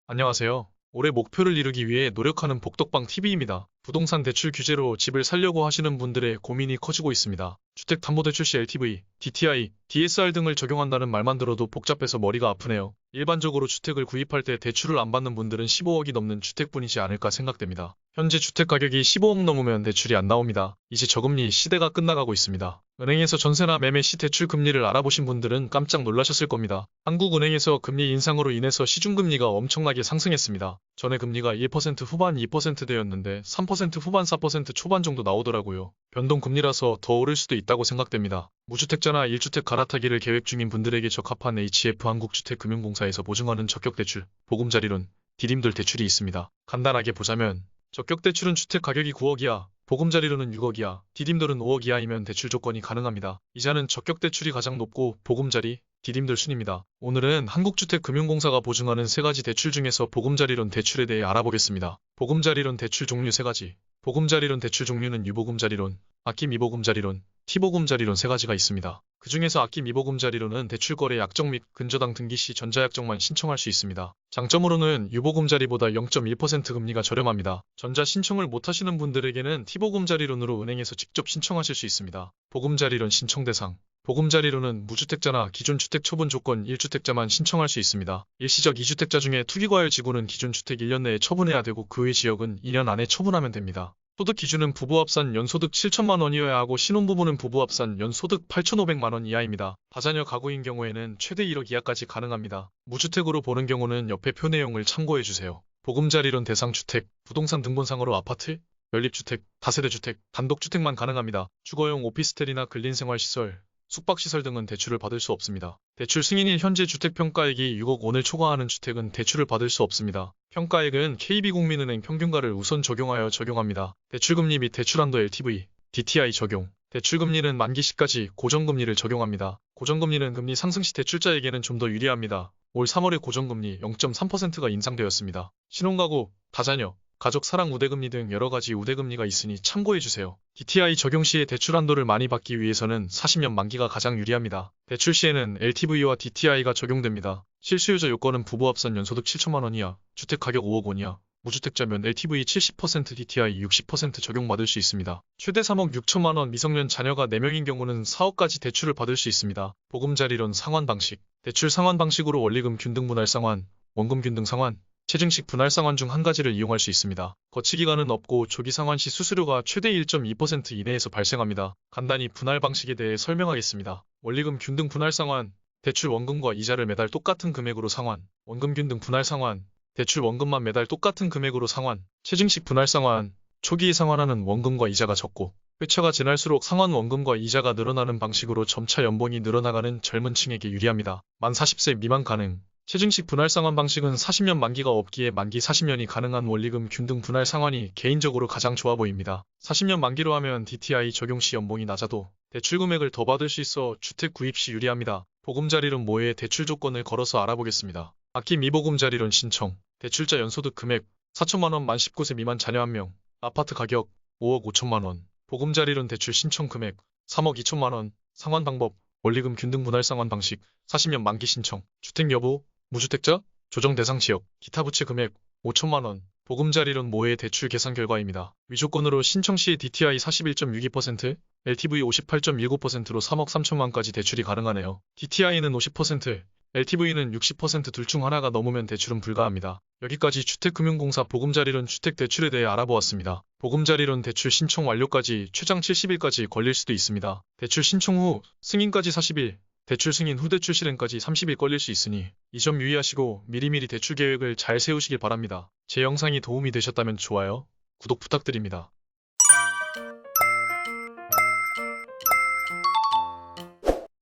안녕하세요. 올해 목표를 이루기 위해 노력하는 복덕방 TV입니다. 부동산 대출 규제로 집을 살려고 하시는 분들의 고민이 커지고 있습니다. 주택담보대출 시 LTV, DTI, DSR 등을 적용한다는 말만 들어도 복잡해서 머리가 아프네요. 일반적으로 주택을 구입할 때 대출을 안 받는 분들은 15억이 넘는 주택뿐이지 않을까 생각됩니다. 현재 주택 가격이 15억 넘으면 대출이 안 나옵니다. 이제 저금리 시대가 끝나가고 있습니다. 은행에서 전세나 매매 시 대출 금리를 알아보신 분들은 깜짝 놀라셨을 겁니다. 한국은행에서 금리 인상으로 인해서 시중금리가 엄청나게 상승했습니다. 전에 금리가 1% 후반 2%대였는데 3% 후반 4% 초반 정도 나오더라고요. 변동금리라서 더 오를 수도 있다고 생각됩니다. 무주택자나 1주택 갈아타기를 계획 중인 분들에게 적합한 HF 한국주택금융공사에서 보증하는 적격대출, 보금자리론, 디딤돌 대출이 있습니다. 간단하게 보자면 적격대출은 주택 가격이 9억 이하, 보금자리론은 6억 이하, 디딤돌은 5억 이하이면 대출 조건이 가능합니다. 이자는 적격대출이 가장 높고 보금자리, 디딤돌 순입니다. 오늘은 한국주택금융공사가 보증하는 3가지 대출 중에서 보금자리론 대출에 대해 알아보겠습니다. 보금자리론 대출 종류 3가지. 보금자리론 대출 종류는 유보금자리론, 아끼미보금자리론, T보금자리론 3가지가 있습니다. 그 중에서 아끼미보금자리론은 대출거래 약정 및 근저당 등기 시 전자약정만 신청할 수 있습니다. 장점으로는 유보금자리보다 0.1% 금리가 저렴합니다. 전자 신청을 못하시는 분들에게는 T보금자리론으로 은행에서 직접 신청하실 수 있습니다. 보금자리론 신청 대상 보금자리론은 무주택자나 기존 주택 처분 조건 1주택자만 신청할 수 있습니다. 일시적 2주택자 중에 투기과열 지구는 기존 주택 1년 내에 처분해야 되고 그 외 지역은 2년 안에 처분하면 됩니다. 소득 기준은 부부 합산 연소득 7천만 원 이하여야 하고 신혼부부는 부부 합산 연소득 8,500만 원 이하입니다. 다자녀 가구인 경우에는 최대 1억 이하까지 가능합니다. 무주택으로 보는 경우는 옆에 표 내용을 참고해주세요. 보금자리론 대상 주택, 부동산 등본상으로 아파트, 연립주택, 다세대주택, 단독주택만 가능합니다. 주거용 오피스텔이나 근린생활시설, 숙박시설 등은 대출을 받을 수 없습니다. 대출 승인일 현재 주택평가액이 6억 원을 초과하는 주택은 대출을 받을 수 없습니다. 평가액은 KB국민은행 평균가를 우선 적용하여 적용합니다. 대출금리 및 대출한도 LTV, DTI 적용. 대출금리는 만기 시까지 고정금리를 적용합니다. 고정금리는 금리 상승 시 대출자에게는 좀 더 유리합니다. 올 3월에 고정금리 0.3%가 인상되었습니다. 신혼가구, 다자녀, 가족 사랑 우대금리 등 여러가지 우대금리가 있으니 참고해주세요. DTI 적용 시에 대출 한도를 많이 받기 위해서는 40년 만기가 가장 유리합니다. 대출 시에는 LTV와 DTI가 적용됩니다. 실수요자 요건은 부부 합산 연소득 7천만 원 이하, 주택 가격 5억 원 이하, 무주택자면 LTV 70%, DTI 60% 적용받을 수 있습니다. 최대 3억 6천만 원 미성년 자녀가 4명인 경우는 4억까지 대출을 받을 수 있습니다. 보금자리론 상환 방식 대출 상환 방식으로 원리금 균등 분할 상환, 원금 균등 상환, 체증식 분할 상환 중 한 가지를 이용할 수 있습니다. 거치기간은 없고 조기 상환 시 수수료가 최대 1.2% 이내에서 발생합니다. 간단히 분할 방식에 대해 설명하겠습니다. 원리금 균등 분할 상환, 대출 원금과 이자를 매달 똑같은 금액으로 상환, 원금 균등 분할 상환, 대출 원금만 매달 똑같은 금액으로 상환, 체증식 분할 상환, 초기에 상환하는 원금과 이자가 적고 회차가 지날수록 상환 원금과 이자가 늘어나는 방식으로 점차 연봉이 늘어나가는 젊은 층에게 유리합니다. 만 40세 미만 가능. 체증식 분할 상환 방식은 40년 만기가 없기에 만기 40년이 가능한 원리금 균등 분할 상환이 개인적으로 가장 좋아 보입니다. 40년 만기로 하면 DTI 적용 시 연봉이 낮아도 대출 금액을 더 받을 수 있어 주택 구입 시 유리합니다. 보금자리론 모의 대출 조건을 걸어서 알아보겠습니다. 아끼미보금자리론 신청 대출자 연소득 금액 4천만 원 만 19세 미만 자녀 1명 아파트 가격 5억 5천만 원 보금자리론 대출 신청 금액 3억 2천만 원 상환 방법 원리금 균등 분할 상환 방식 40년 만기 신청 주택 여부 무주택자, 조정 대상 지역, 기타 부채 금액 5천만 원, 보금자리론 모의 대출 계산 결과입니다. 위조건으로 신청 시 DTI 41.62%, LTV 58.19%로 3억 3천만까지 대출이 가능하네요. DTI는 50%, LTV는 60% 둘 중 하나가 넘으면 대출은 불가합니다. 여기까지 주택금융공사 보금자리론 주택대출에 대해 알아보았습니다. 보금자리론 대출 신청 완료까지 최장 70일까지 걸릴 수도 있습니다. 대출 신청 후 승인까지 40일, 대출 승인 후 대출 실행까지 30일 걸릴 수 있으니 이 점 유의하시고 미리미리 대출 계획을 잘 세우시길 바랍니다. 제 영상이 도움이 되셨다면 좋아요, 구독 부탁드립니다.